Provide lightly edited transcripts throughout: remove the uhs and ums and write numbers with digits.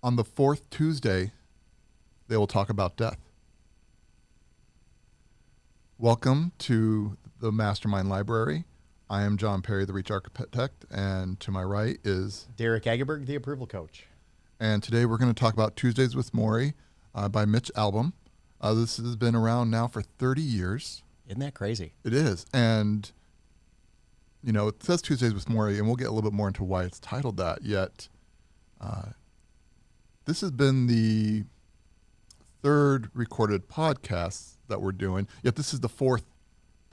on the fourth Tuesday, they will talk about death. Welcome to the Mastermind Library. I am John Perry, the Reach Architect, and to my right is Derek Agerberg, the Approval Coach. And today we're going to talk about Tuesdays with Morrie by Mitch Albom. This has been around now for 30 years. Isn't that crazy? It is. And, you know, it says Tuesdays with Morrie, and we'll get a little bit more into why it's titled that, yet this has been the third recorded podcast that we're doing, yet this is the fourth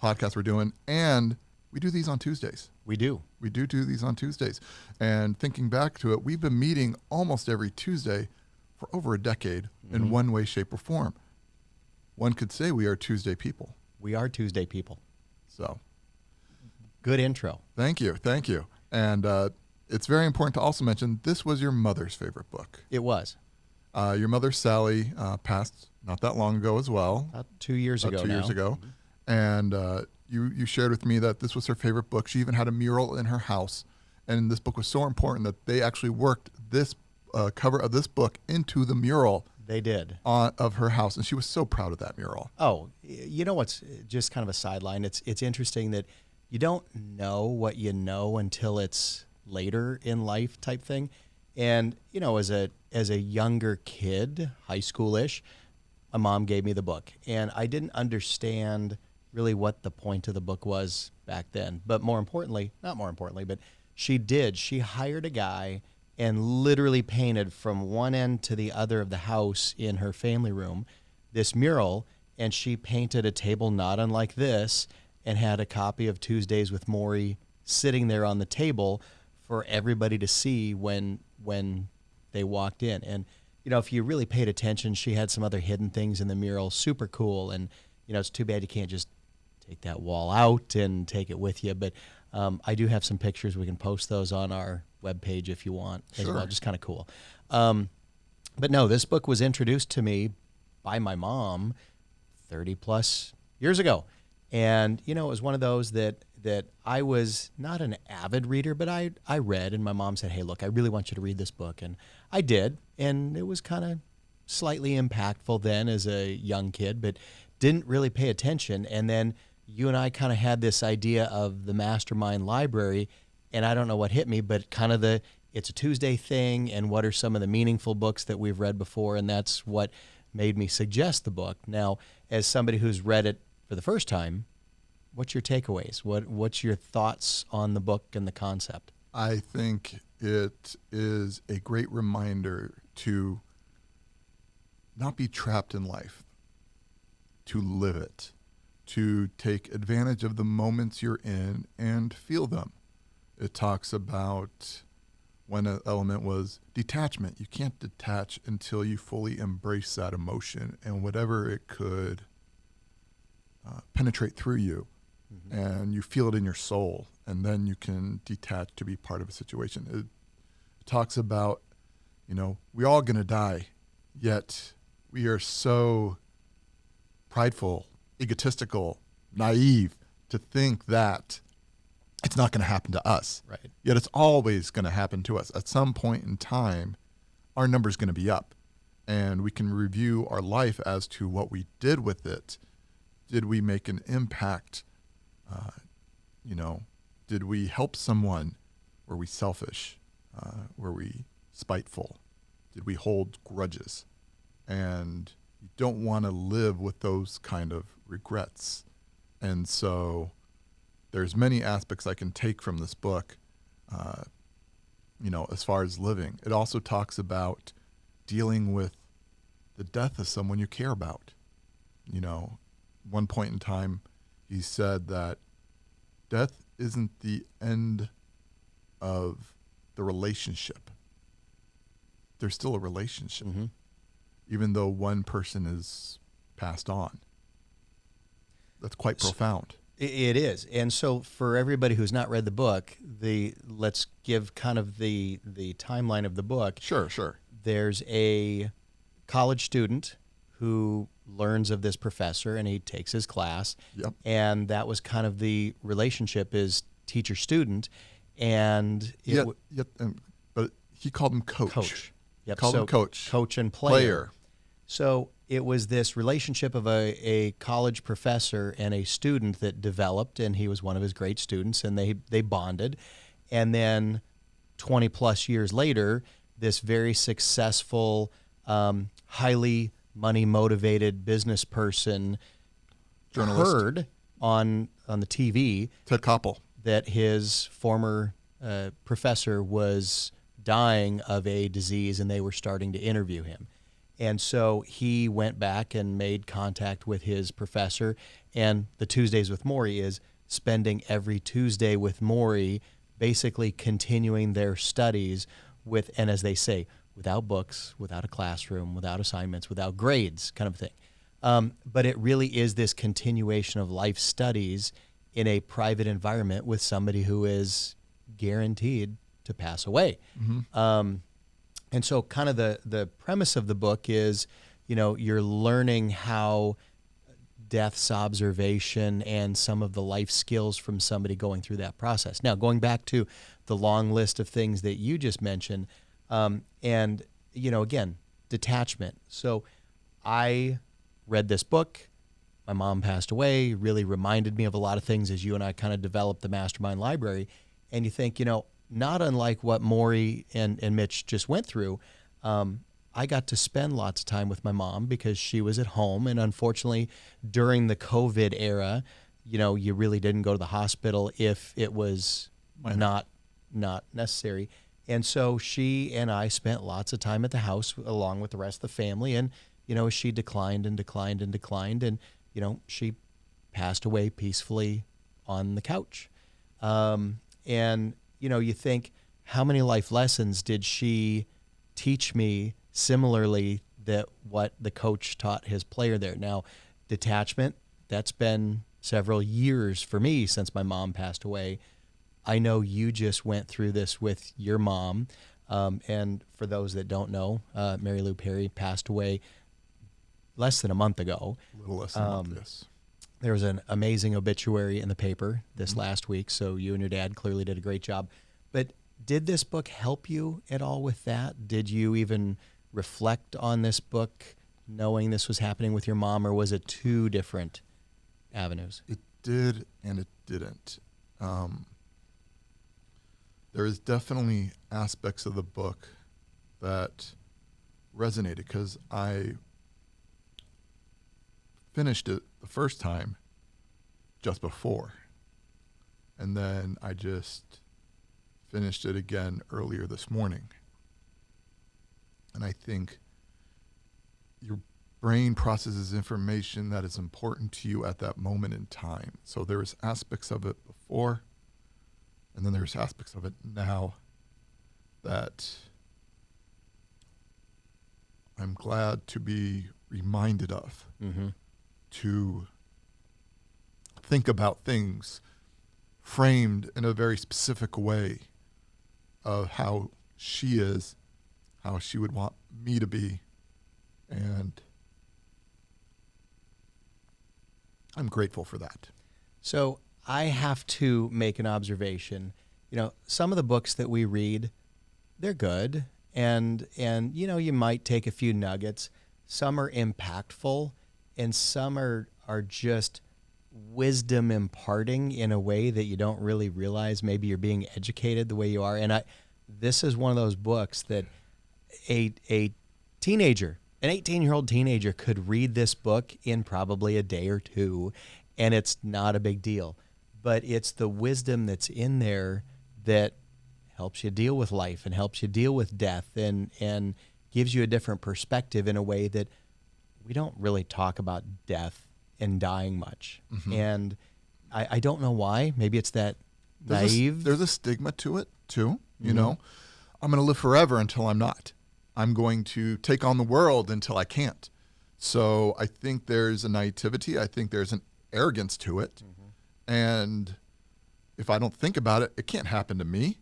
podcast we're doing, and we do these on Tuesdays. We do. We do these on Tuesdays. And thinking back to it, we've been meeting almost every Tuesday for over a decade in one way, shape, or form. One could say we are Tuesday people. We are Tuesday people. So, good intro. Thank you. And it's very important to also mention this was your mother's favorite book. It was. Your mother, Sally, passed not that long ago as well. About 2 years ago. 2 years ago. And you shared with me that this was her favorite book. She even had a mural in her house. And this book was so important that they actually worked this cover of this book into the mural. They did. Of her house. And she was so proud of that mural. Oh, you know what's just kind of a sideline? It's interesting that you don't know what you know until it's later in life type thing. And, you know, as a younger kid, high schoolish, my mom gave me the book. And I didn't understand really what the point of the book was back then. But not more importantly, but she did. She hired a guy and literally painted from one end to the other of the house in her family room this mural. And she painted a table not unlike this and had a copy of Tuesdays with Morrie sitting there on the table for everybody to see when they walked in. And, you know, if you really paid attention, she had some other hidden things in the mural, super cool. And, you know, it's too bad you can't just take that wall out and take it with you. But I do have some pictures. We can post those on our webpage if you want as well. Just kind of cool. But no, this book was introduced to me by my mom 30 plus years ago. And, you know, it was one of those that I was not an avid reader, but I read, and my mom said, hey, look, I really want you to read this book. And I did, and it was kind of slightly impactful then as a young kid, but didn't really pay attention. And then you and I kind of had this idea of the Mastermind Library, and I don't know what hit me, but kind of it's a Tuesday thing, and what are some of the meaningful books that we've read before, and that's what made me suggest the book. Now, as somebody who's read it for the first time, what's your takeaways? What's your thoughts on the book and the concept? I think it is a great reminder to not be trapped in life, to live it, to take advantage of the moments you're in and feel them. It talks about one element was detachment. You can't detach until you fully embrace that emotion and whatever it could penetrate through you. And you feel it in your soul, and then you can detach to be part of a situation. It talks about, you know, we're all going to die, yet we are so prideful, egotistical, naive to think that it's not going to happen to us. Right. Yet it's always going to happen to us. At some point in time, our number's going to be up, and we can review our life as to what we did with it. Did we make an impact? You know, did we help someone? Were we selfish? Were we spiteful? Did we hold grudges? And you don't want to live with those kind of regrets. And so there's many aspects I can take from this book, you know, as far as living. It also talks about dealing with the death of someone you care about. You know, one point in time, he said that death isn't the end of the relationship. There's still a relationship, even though one person is passed on. That's quite profound. It is. And so for everybody who's not read the book, let's give kind of the timeline of the book. Sure. There's a college student who learns of this professor, and he takes his class. Yep. And that was kind of the relationship is teacher-student. And but he called him coach. Yep. Called him Coach. Coach and player. So it was this relationship of a college professor and a student that developed, and he was one of his great students, and they bonded. And then 20 plus years later, this very successful, highly money motivated business person Journalist. heard on the TV Ted Koppel. that his former professor was dying of a disease, and they were starting to interview him. And so he went back and made contact with his professor, and the Tuesdays with Morrie is spending every Tuesday with Morrie, basically continuing their studies with, and as they say, without books, without a classroom, without assignments, without grades, kind of thing. But it really is this continuation of life studies in a private environment with somebody who is guaranteed to pass away. And so kind of the premise of the book is, you're learning how death's observation and some of the life skills from somebody going through that process. Now, going back to the long list of things that you just mentioned, and, again, detachment. So I read this book. My mom passed away, really reminded me of a lot of things as you and I kind of developed the Mastermind Library. And you think, not unlike what Morrie and Mitch just went through, I got to spend lots of time with my mom because she was at home. And unfortunately, during the COVID era, you really didn't go to the hospital if it was not necessary. And so she and I spent lots of time at the house along with the rest of the family. And, she declined and declined and declined. And, she passed away peacefully on the couch. And, you think, how many life lessons did she teach me similarly that what the coach taught his player there? Now, detachment, that's been several years for me since my mom passed away. I know you just went through this with your mom. And for those that don't know, Mary Lou Perry passed away less than a month ago. A little less than a month, yes. There was an amazing obituary in the paper this last week, so you and your dad clearly did a great job. But did this book help you at all with that? Did you even reflect on this book knowing this was happening with your mom, or was it two different avenues? It did and it didn't. There is definitely aspects of the book that resonated because I finished it the first time just before, and then I just finished it again earlier this morning. And I think your brain processes information that is important to you at that moment in time. So there's aspects of it before, and then there's aspects of it now that I'm glad to be reminded of. To think about things framed in a very specific way of how she is, how she would want me to be. And I'm grateful for that. So I have to make an observation. Some of the books that we read, they're good. And you might take a few nuggets. Some are impactful, and some are just wisdom imparting in a way that you don't really realize. Maybe you're being educated the way you are. And this is one of those books that a teenager, an 18-year-old teenager could read this book in probably a day or two, and it's not a big deal. But it's the wisdom that's in there that helps you deal with life and helps you deal with death and gives you a different perspective in a way that we don't really talk about death and dying much. And I don't know why. Maybe it's that naive. There's a stigma to it, too. I'm going to live forever until I'm not. I'm going to take on the world until I can't. So I think there's a naivety. I think there's an arrogance to it. And if I don't think about it, it can't happen to me.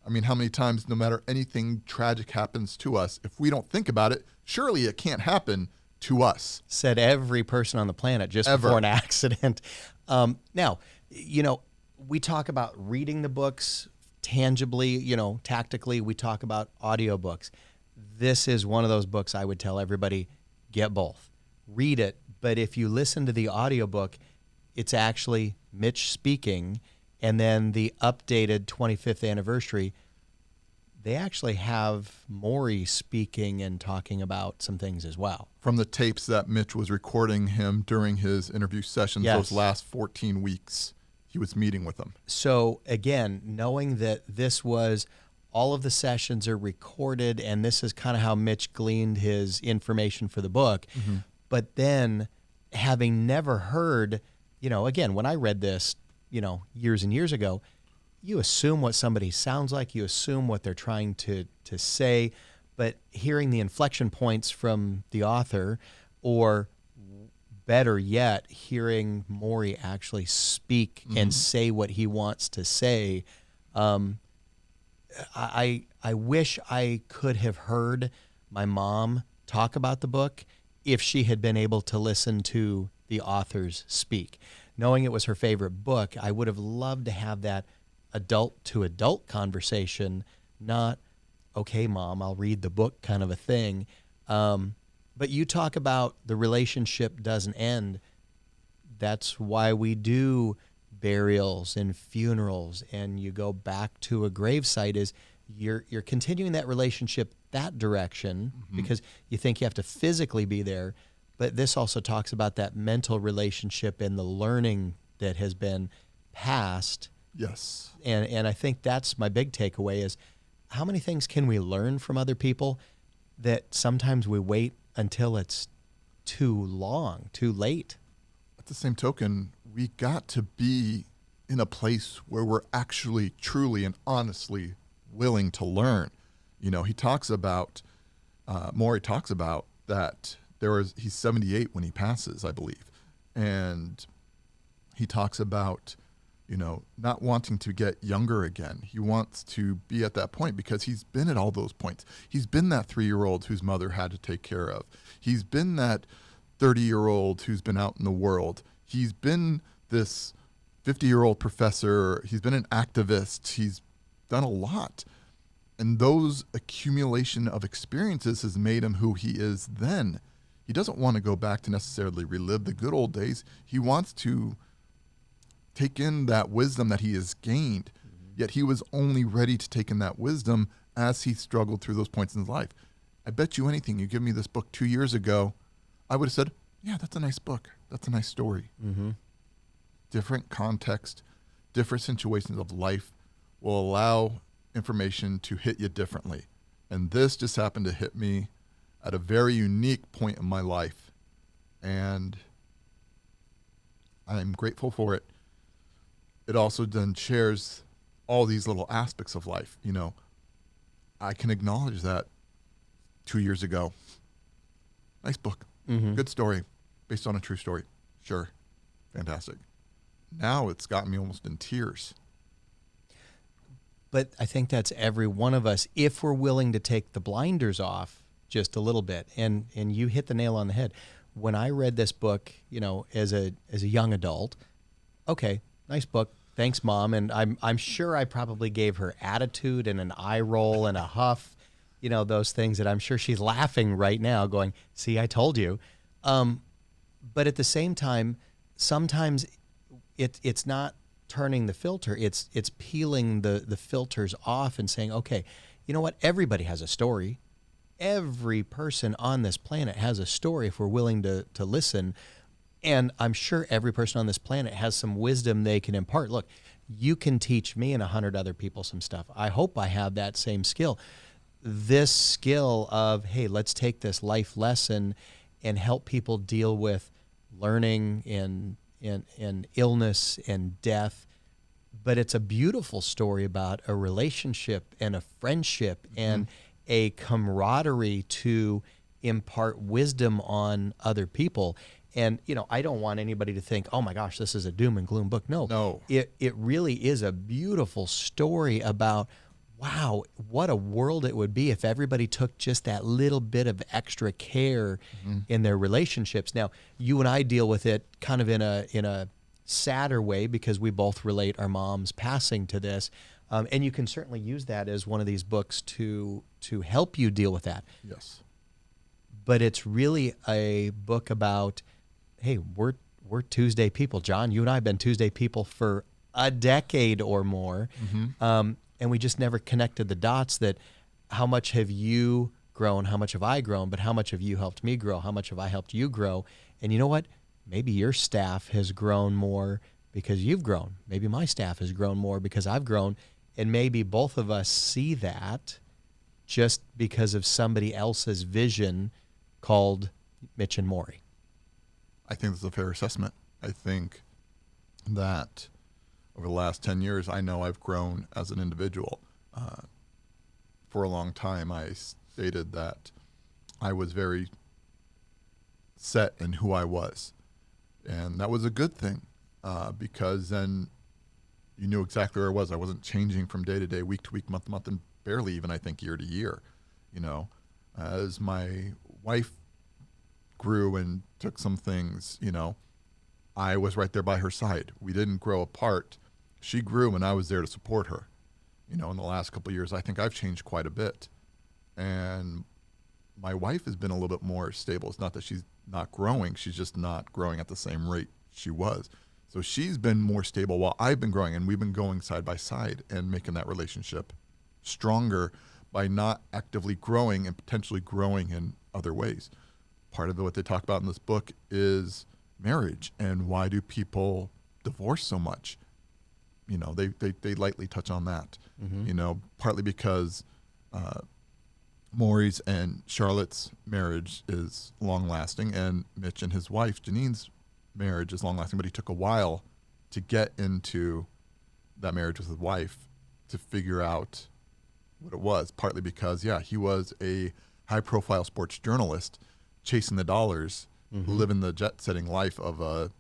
I mean, how many times, no matter anything tragic happens to us, if we don't think about it, surely it can't happen to us. Said every person on the planet just before an accident. Now, we talk about reading the books tangibly, tactically. We talk about audiobooks. this is one of those books I would tell everybody, get both. Read it, but if you listen to the audiobook, it's actually Mitch speaking, and then the updated 25th anniversary, they actually have Morrie speaking and talking about some things as well. From the tapes that Mitch was recording him during his interview sessions, Yes. those last 14 weeks, he was meeting with them. So again, knowing that this was, all of the sessions are recorded, and this is kind of how Mitch gleaned his information for the book. Mm-hmm. But then having never heard, again, when I read this, years and years ago, you assume what somebody sounds like, you assume what they're trying to say, but hearing the inflection points from the author, or better yet, hearing Morrie actually speak and say what he wants to say, I wish I could have heard my mom talk about the book if she had been able to listen to the authors speak. Knowing it was her favorite book, I would have loved to have that adult-to-adult conversation, not, okay, Mom, I'll read the book kind of a thing. But you talk about the relationship doesn't end. That's why we do burials and funerals, and you go back to a gravesite, is you're continuing that relationship that direction because you think you have to physically be there. But this also talks about that mental relationship and the learning that has been passed. Yes. And I think that's my big takeaway, is how many things can we learn from other people that sometimes we wait until it's too long, too late. At the same token, we got to be in a place where we're actually truly and honestly willing to learn. He talks about, Morrie talks about that he's 78 when he passes, I believe. And he talks about, not wanting to get younger again. He wants to be at that point because he's been at all those points. He's been that 3-year-old whose mother had to take care of. He's been that 30-year-old who's been out in the world. He's been this 50-year-old professor. He's been an activist. He's done a lot. And those accumulation of experiences has made him who he is then. He doesn't want to go back to necessarily relive the good old days. He wants to take in that wisdom that he has gained, yet he was only ready to take in that wisdom as he struggled through those points in his life. I bet you anything, you give me this book 2 years ago, I would have said, yeah, that's a nice book. That's a nice story. Different context, different situations of life will allow information to hit you differently. And this just happened to hit me at a very unique point in my life. And I'm grateful for it. It also then shares all these little aspects of life. I can acknowledge that 2 years ago. Nice book. Good story. Based on a true story. Sure. Fantastic. Now it's got me almost in tears. But I think that's every one of us, if we're willing to take the blinders off just a little bit. And you hit the nail on the head. When I read this book, as a young adult, okay, nice book. Thanks, Mom. And I'm sure I probably gave her attitude and an eye roll and a huff, those things that I'm sure she's laughing right now going, see, I told you. But at the same time, sometimes it's not turning the filter. It's peeling the filters off and saying, okay, you know what? Everybody has a story. Every person on this planet has a story if we're willing to listen. And I'm sure every person on this planet has some wisdom they can impart. Look, you can teach me and 100 other people some stuff. I hope I have that same skill. This skill of, hey, let's take this life lesson and help people deal with learning and illness and death. But it's a beautiful story about a relationship and a friendship and a camaraderie to impart wisdom on other people. And, I don't want anybody to think, oh my gosh, this is a doom and gloom book. No. It really is a beautiful story about, wow, what a world it would be if everybody took just that little bit of extra care in their relationships. Now, you and I deal with it kind of in a sadder way because we both relate our mom's passing to this. And you can certainly use that as one of these books to help you deal with that. Yes. But it's really a book about, hey, we're Tuesday people. John, you and I have been Tuesday people for a decade or more. And we just never connected the dots that how much have you grown, how much have I grown, but how much have you helped me grow, how much have I helped you grow? And you know what? Maybe your staff has grown more because you've grown. Maybe my staff has grown more because I've grown. And maybe both of us see that just because of somebody else's vision called Mitch and Morrie. I think that's a fair assessment. I think that over the last 10 years, I know I've grown as an individual. For a long time, I stated that I was very set in who I was. And that was a good thing because then you knew exactly where I was. I wasn't changing from day to day, week to week, month to month, and barely even, I think, year to year. You know, as my wife grew and took some things, you know, I was right there by her side. We didn't grow apart. She grew and I was there to support her. You know, in the last couple of years, I think I've changed quite a bit. And my wife has been a little bit more stable. It's not that she's not growing. She's just not growing at the same rate she was. So she's been more stable while I've been growing, and we've been going side by side and making that relationship stronger by not actively growing and potentially growing in other ways. Part of what they talk about in this book is marriage and why do people divorce so much? You know, they lightly touch on that, you know, partly because Morrie's and Charlotte's marriage is long-lasting, and Mitch and his wife, Janine's marriage is long-lasting, but he took a while to get into that marriage with his wife to figure out what it was, partly because, yeah, he was a high-profile sports journalist chasing the dollars, living the jet-setting life of a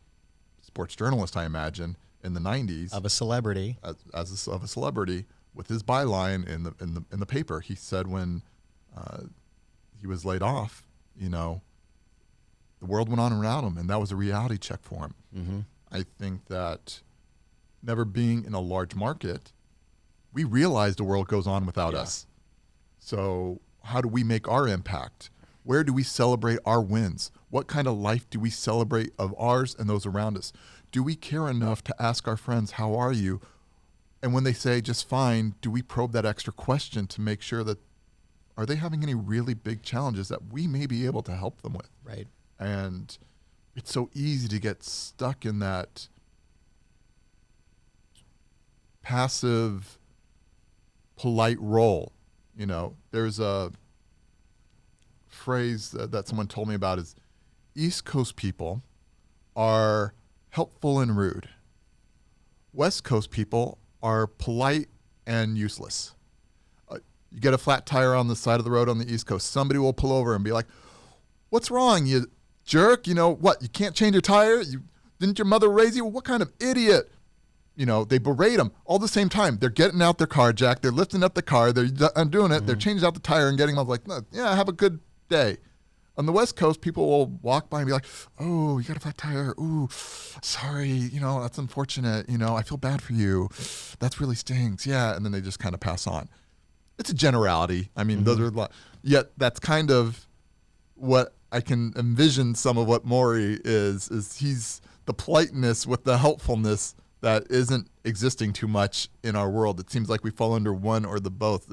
sports journalist, I imagine, in the 90s. Of a celebrity. Of a celebrity with his byline in the paper. He said when he was laid off, you know, the world went on around him, and that was a reality check for him. I think that never being in a large market, we realize the world goes on without us. So how do we make our impact? Where do we celebrate our wins? What kind of life do we celebrate of ours and those around us? Do we care enough to ask our friends, how are you? And when they say just fine, do we probe that extra question to make sure that are they having any really big challenges that we may be able to help them with? Right. And it's so easy to get stuck in that passive, polite role. You know, there's a phrase that someone told me about is East Coast people are helpful and rude. West Coast people are polite and useless. You get a flat tire on the side of the road on the East Coast, somebody will pull over and be like, "What's wrong, you jerk? You know what? You can't change your tire? Didn't your mother raise you? What kind of idiot?" You know, they berate them all at the same time. They're getting out their car jack. They're lifting up the car. They're undoing it. They're changing out the tire and getting them like, "Yeah, have a good day." On the West Coast, people will walk by and be like, "Oh, you got a flat tire. Ooh, sorry. You know, that's unfortunate. You know, I feel bad for you. That's really stings." Yeah, and then they just kind of pass on. It's a generality. I mean, those are yet that's kind of what I can envision some of what Morrie is he's the politeness with the helpfulness that isn't existing too much in our world. It seems like we fall under one or the both.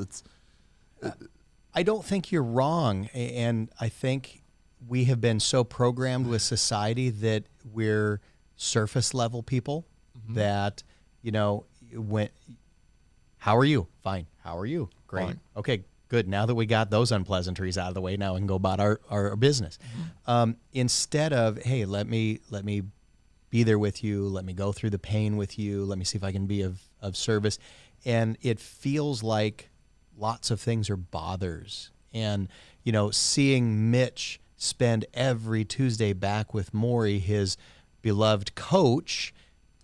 I don't think you're wrong. And I think we have been so programmed with society that we're surface level people that, you know, how are you? Fine. How are you? Great. Fine. Okay, good. Now that we got those unpleasantries out of the way, now we can go about our business. Instead of, hey, let me be there with you. Let me go through the pain with you. Let me see if I can be of service. And it feels like lots of things are bothers. And, you know, seeing Mitch spend every Tuesday back with Morrie, his beloved coach,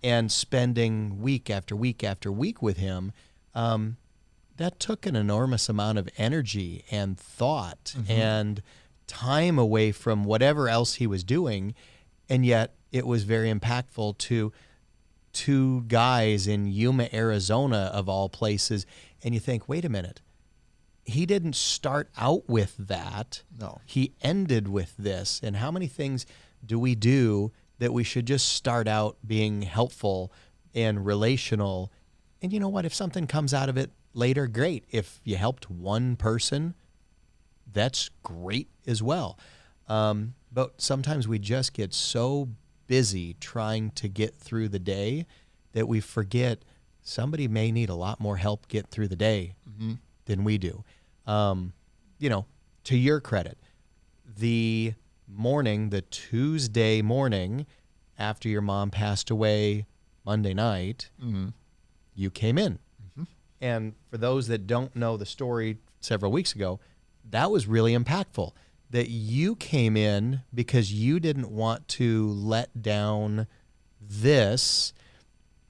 and spending week after week after week with him, that took an enormous amount of energy and thought and time away from whatever else he was doing. And yet it was very impactful to two guys in Yuma, Arizona, of all places, and you think, wait a minute, he didn't start out with that. No. He ended with this. And how many things do we do that we should just start out being helpful and relational? And you know what? If something comes out of it later, great. If you helped one person, that's great as well. But sometimes we just get so busy trying to get through the day that we forget somebody may need a lot more help get through the day than we do. You know, to your credit, the Tuesday morning after your mom passed away Monday night, you came in. And for those that don't know the story several weeks ago, that was really impactful. That you came in because you didn't want to let down this,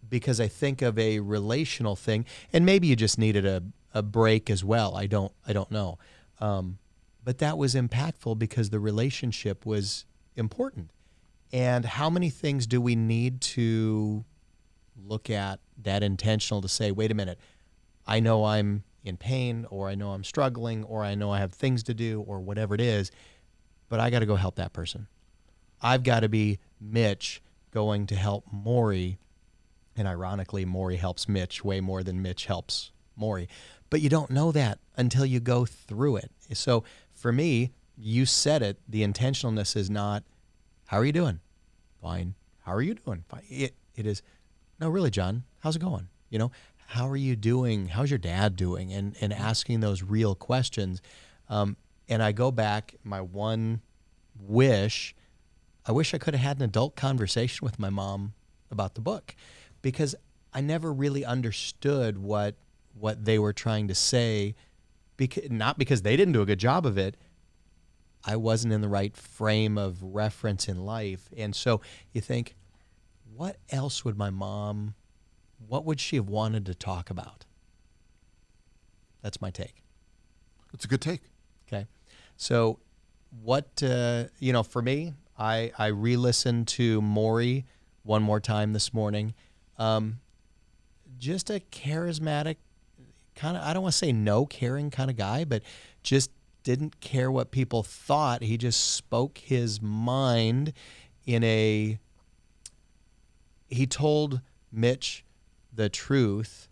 because I think of a relational thing, and maybe you just needed a break as well. I don't know. But that was impactful because the relationship was important. And how many things do we need to look at that intentional to say, wait a minute, I know I'm in pain, or I know I'm struggling, or I know I have things to do, or whatever it is, but I got to go help that person. I've got to be Mitch going to help Morrie. And ironically, Morrie helps Mitch way more than Mitch helps Morrie. But you don't know that until you go through it. So for me, you said it, the intentionalness is not, how are you doing? Fine. How are you doing? Fine. It is, no, really, John, how's it going? You know, how are you doing? How's your dad doing? And asking those real questions. And I go back, my one wish, I wish I could have had an adult conversation with my mom about the book, because I never really understood what they were trying to say, not because they didn't do a good job of it. I wasn't in the right frame of reference in life. And so you think, what else would my mom, what would she have wanted to talk about? That's my take. It's a good take. Okay. So what, for me, I re-listened to Morrie one more time this morning. Just a charismatic kind of, I don't want to say no caring kind of guy, but just didn't care what people thought. He just spoke his mind he told Mitch the truth,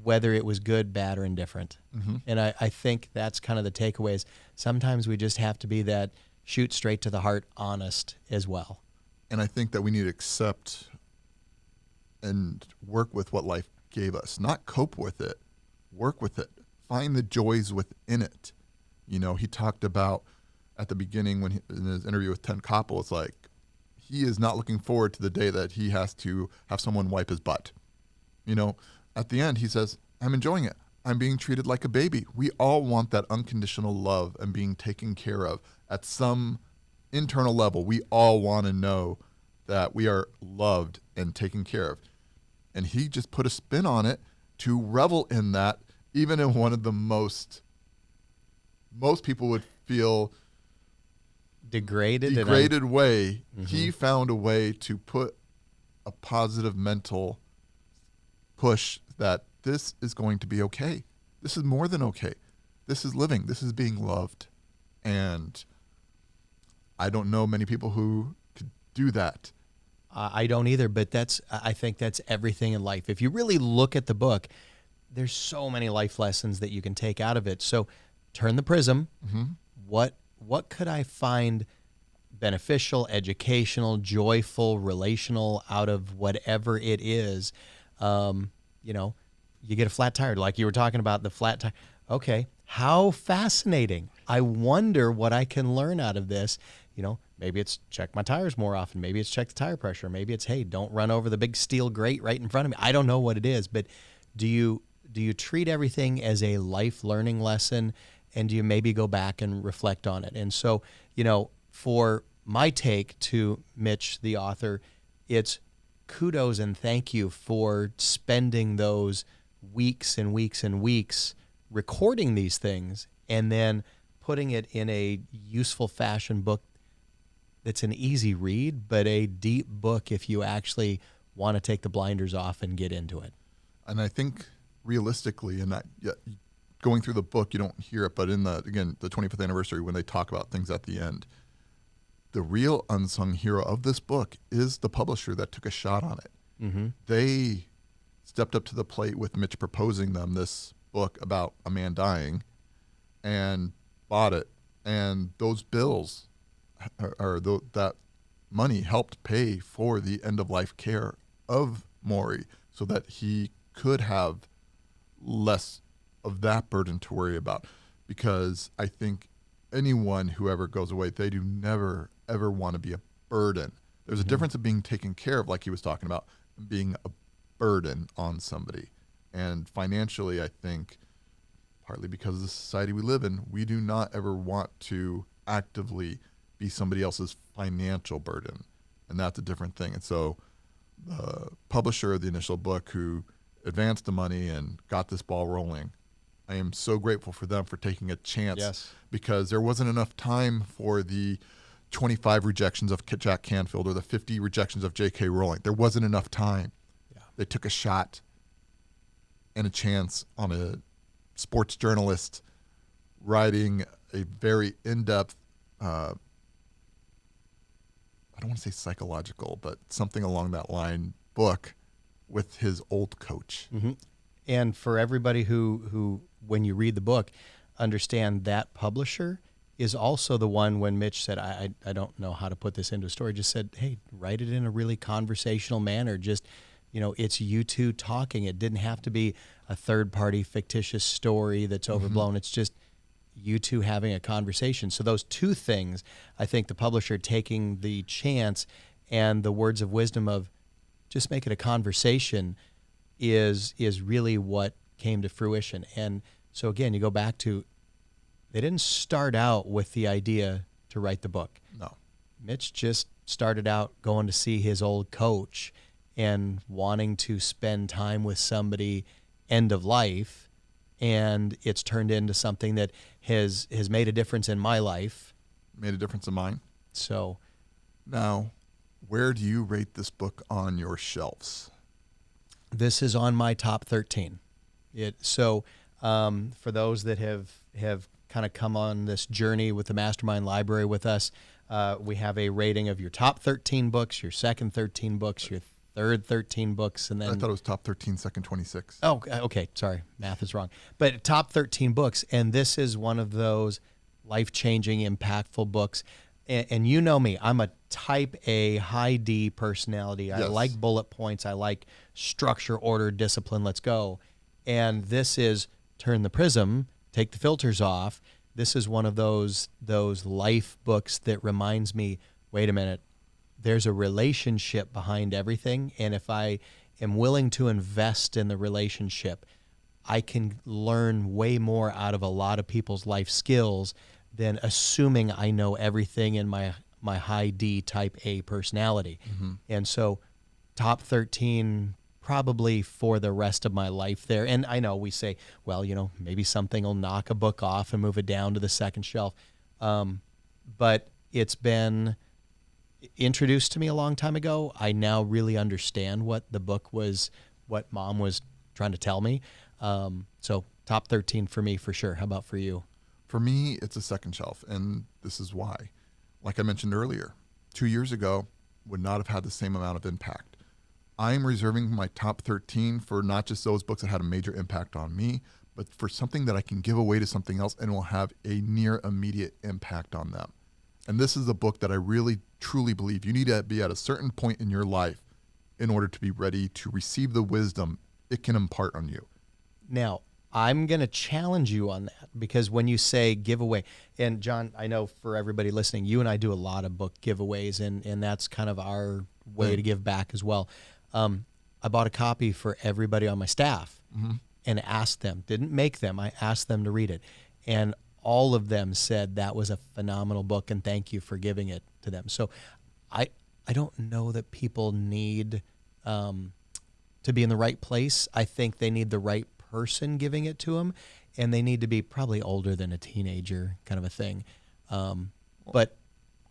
whether it was good, bad, or indifferent. And I think that's kind of the takeaways. Sometimes we just have to be that shoot straight to the heart, honest as well. And I think that we need to accept and work with what life gave us, not cope with it, work with it, find the joys within it. You know, he talked about at the beginning in his interview with Ted Koppel, it's like he is not looking forward to the day that he has to have someone wipe his butt. You know, at the end, he says, I'm enjoying it. I'm being treated like a baby. We all want that unconditional love and being taken care of at some internal level. We all want to know that we are loved and taken care of. And he just put a spin on it to revel in that, even in one of the most people would feel degraded way. He found a way to put a positive mental push that this is going to be okay. This is more than okay. This is living. This is being loved. And I don't know many people who could do that. I don't either, but I think that's everything in life. If you really look at the book, there's so many life lessons that you can take out of it. So turn the prism. What could I find beneficial, educational, joyful, relational out of whatever it is? You get a flat tire, like you were talking about the flat tire. Okay, how fascinating. I wonder what I can learn out of this. Maybe it's check my tires more often. Maybe it's check the tire pressure. Maybe it's, hey, don't run over the big steel grate right in front of me. I don't know what it is, but do you treat everything as a life learning lesson, and do you maybe go back and reflect on it? And so, for my take to Mitch, the author, it's kudos and thank you for spending those weeks and weeks and weeks recording these things and then putting it in a useful fashion book that's an easy read, but a deep book if you actually want to take the blinders off and get into it. And I think realistically, and that going through the book, you don't hear it, but in the 25th anniversary, when they talk about things at the end, the real unsung hero of this book is the publisher that took a shot on it. Mm-hmm. They stepped up to the plate with Mitch proposing them this book about a man dying and bought it. And those bills that money helped pay for the end-of-life care of Morrie so that he could have less of that burden to worry about. Because I think anyone who ever goes away, they do never, ever want to be a burden. There's a difference of being taken care of, like he was talking about, and being a burden on somebody. And financially, I think, partly because of the society we live in, we do not ever want to actively be somebody else's financial burden. And that's a different thing. And so the publisher of the initial book who advanced the money and got this ball rolling, I am so grateful for them for taking a chance. Yes. Because there wasn't enough time for the 25 rejections of Jack Canfield or the 50 rejections of J.K. Rowling. There wasn't enough time. Yeah. They took a shot and a chance on a sports journalist writing a very in-depth, I don't want to say psychological, but something along that line book with his old coach. Mm-hmm. And for everybody who, when you read the book, understand that publisher is also the one when Mitch said, I don't know how to put this into a story, just said, hey, write it in a really conversational manner. Just, it's you two talking. It didn't have to be a third-party fictitious story that's overblown. Mm-hmm. It's just you two having a conversation. So those two things, I think the publisher taking the chance and the words of wisdom of just make it a conversation is really what came to fruition. And so again, you go back to, they didn't start out with the idea to write the book. No. Mitch just started out going to see his old coach and wanting to spend time with somebody end of life, and it's turned into something that has made a difference in my life. Made a difference in mine. So now, where do you rate this book on your shelves? This is on my top 13. For those that have kind of come on this journey with the Mastermind Library with us, we have a rating of your top 13 books, your second 13 books, your third 13 books, and then I thought it was top 13, second 26. Oh, okay. Sorry, math is wrong. But top 13 books, and this is one of those life-changing, impactful books. And you know me, I'm a type A, high D personality. Yes. I like bullet points. I like structure, order, discipline. Let's go. And this is turn the prism, take the filters off. This is one of those life books that reminds me, wait a minute, there's a relationship behind everything. And if I am willing to invest in the relationship, I can learn way more out of a lot of people's life skills than assuming I know everything in my high D type A personality. Mm-hmm. And so top 13 probably for the rest of my life there. And I know we say, well, maybe something will knock a book off and move it down to the second shelf. But it's been introduced to me a long time ago. I now really understand what the book was, what Mom was trying to tell me. So top 13 for me for sure. How about for you? For me, it's a second shelf, and this is why. Like I mentioned earlier, 2 years ago would not have had the same amount of impact. I'm reserving my top 13 for not just those books that had a major impact on me, but for something that I can give away to something else and will have a near immediate impact on them. And this is a book that I really, truly believe you need to be at a certain point in your life in order to be ready to receive the wisdom it can impart on you. Now, I'm going to challenge you on that, because when you say giveaway, and John, I know for everybody listening, you and I do a lot of book giveaways, and that's kind of our way to give back as well. I bought a copy for everybody on my staff and asked them, didn't make them, I asked them to read it. And all of them said that was a phenomenal book and thank you for giving it to them. So I don't know that people need to be in the right place. I think they need the right person giving it to them, and they need to be probably older than a teenager kind of a thing. But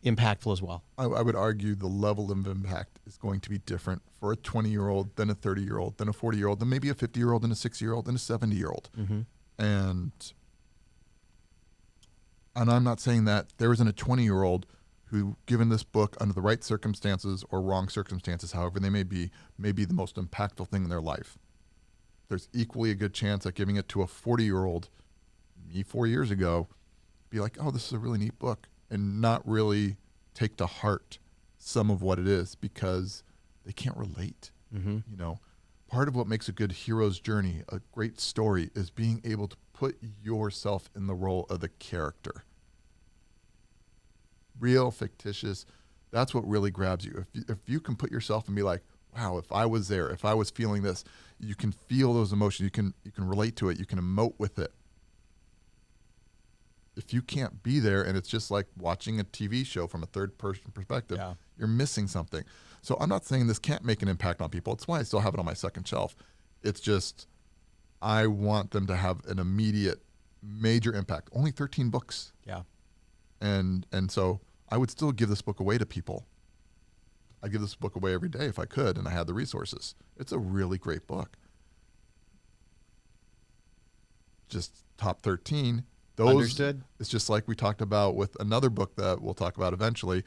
impactful as well. I would argue the level of impact is going to be different for a 20-year-old than a 30-year-old, than a 40-year-old, than maybe a 50-year-old, and a 60-year-old, and a 70-year-old. And I'm not saying that there isn't a 20-year-old who, given this book under the right circumstances or wrong circumstances, however they may be the most impactful thing in their life. There's equally a good chance that giving it to a 40-year-old, me 4 years ago, be like, oh, this is a really neat book, and not really take to heart some of what it is because they can't relate. You know, part of what makes a good hero's journey, a great story, is being able to put yourself in the role of the character. Real, fictitious, that's what really grabs you. If you can put yourself and be like, wow, if I was there, if I was feeling this, you can feel those emotions, you can relate to it, you can emote with it. If you can't be there and it's just like watching a TV show from a third person perspective, you're missing something. So I'm not saying this can't make an impact on people. It's why I still have it on my second shelf. It's just I want them to have an immediate major impact. Only 13 books. Yeah. And so I would still give this book away to people. I'd give this book away every day if I could and I had the resources. It's a really great book. Just top 13. Understood. It's just like we talked about with another book that we'll talk about eventually.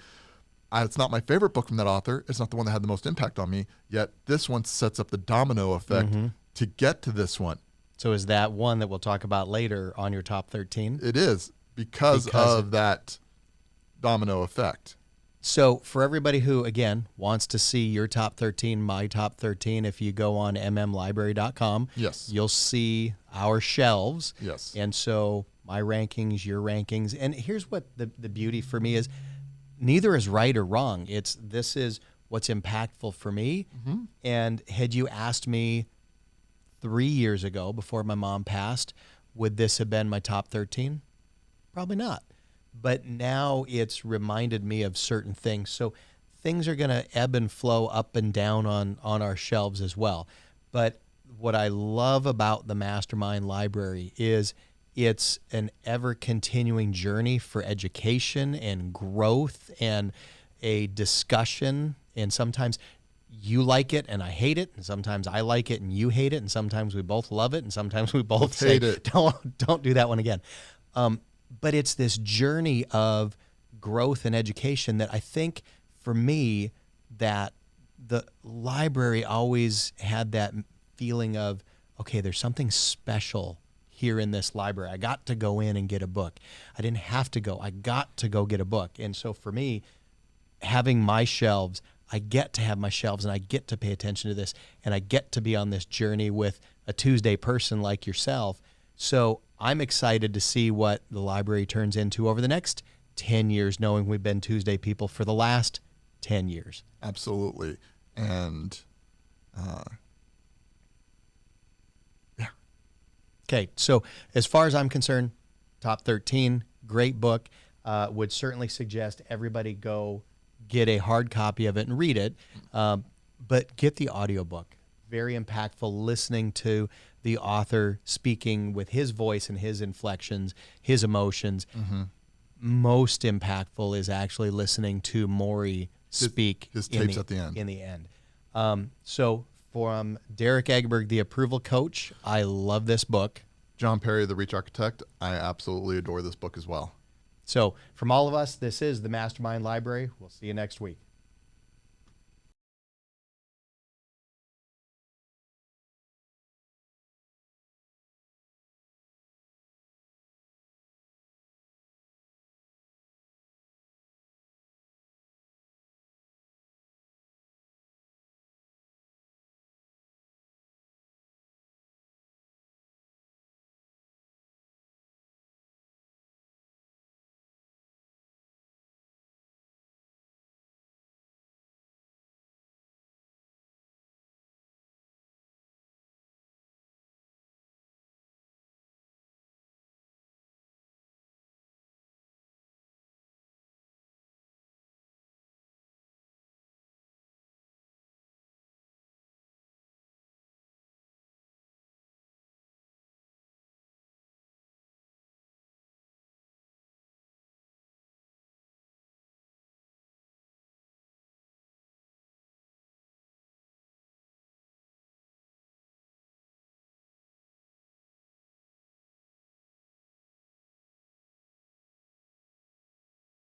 It's not my favorite book from that author. It's not the one that had the most impact on me, yet this one sets up the domino effect to get to this one. So is that one that we'll talk about later on your top 13? It is because of that domino effect. So for everybody who, again, wants to see your top 13, my top 13, if you go on mmlibrary.com, yes, you'll see our shelves. Yes. And so my rankings, your rankings. And here's what the beauty for me is, neither is right or wrong. This is what's impactful for me. And had you asked me 3 years ago, before my mom passed, would this have been my top 13? Probably not. But now it's reminded me of certain things. So things are going to ebb and flow up and down on our shelves as well. But what I love about the Mastermind Library is it's an ever-continuing journey for education and growth and a discussion. And sometimes you like it and I hate it, and sometimes I like it and you hate it, and sometimes we both love it, and sometimes we both say, hate it. Don't do that one again. But it's this journey of growth and education that I think, for me, that the library always had that feeling of, okay, there's something special here in this library. I got to go in and get a book. I didn't have to go. I got to go get a book. And so for me, having my shelves, I get to have my shelves and I get to pay attention to this and I get to be on this journey with a Tuesday person like yourself. So I'm excited to see what the library turns into over the next 10 years, knowing we've been Tuesday people for the last 10 years. Absolutely. And yeah. Okay, so as far as I'm concerned, top 13, great book. Would certainly suggest everybody go get a hard copy of it and read it, but get the audiobook. Very impactful, listening to the author speaking with his voice and his inflections, his emotions. Most impactful is actually listening to Morrie speak his tapes at the end. In the end. So from Derek Egberg, the Approval Coach, I love this book. John Perry, the Reach Architect, I absolutely adore this book as well. So from all of us, this is the Mastermind Library. We'll see you next week.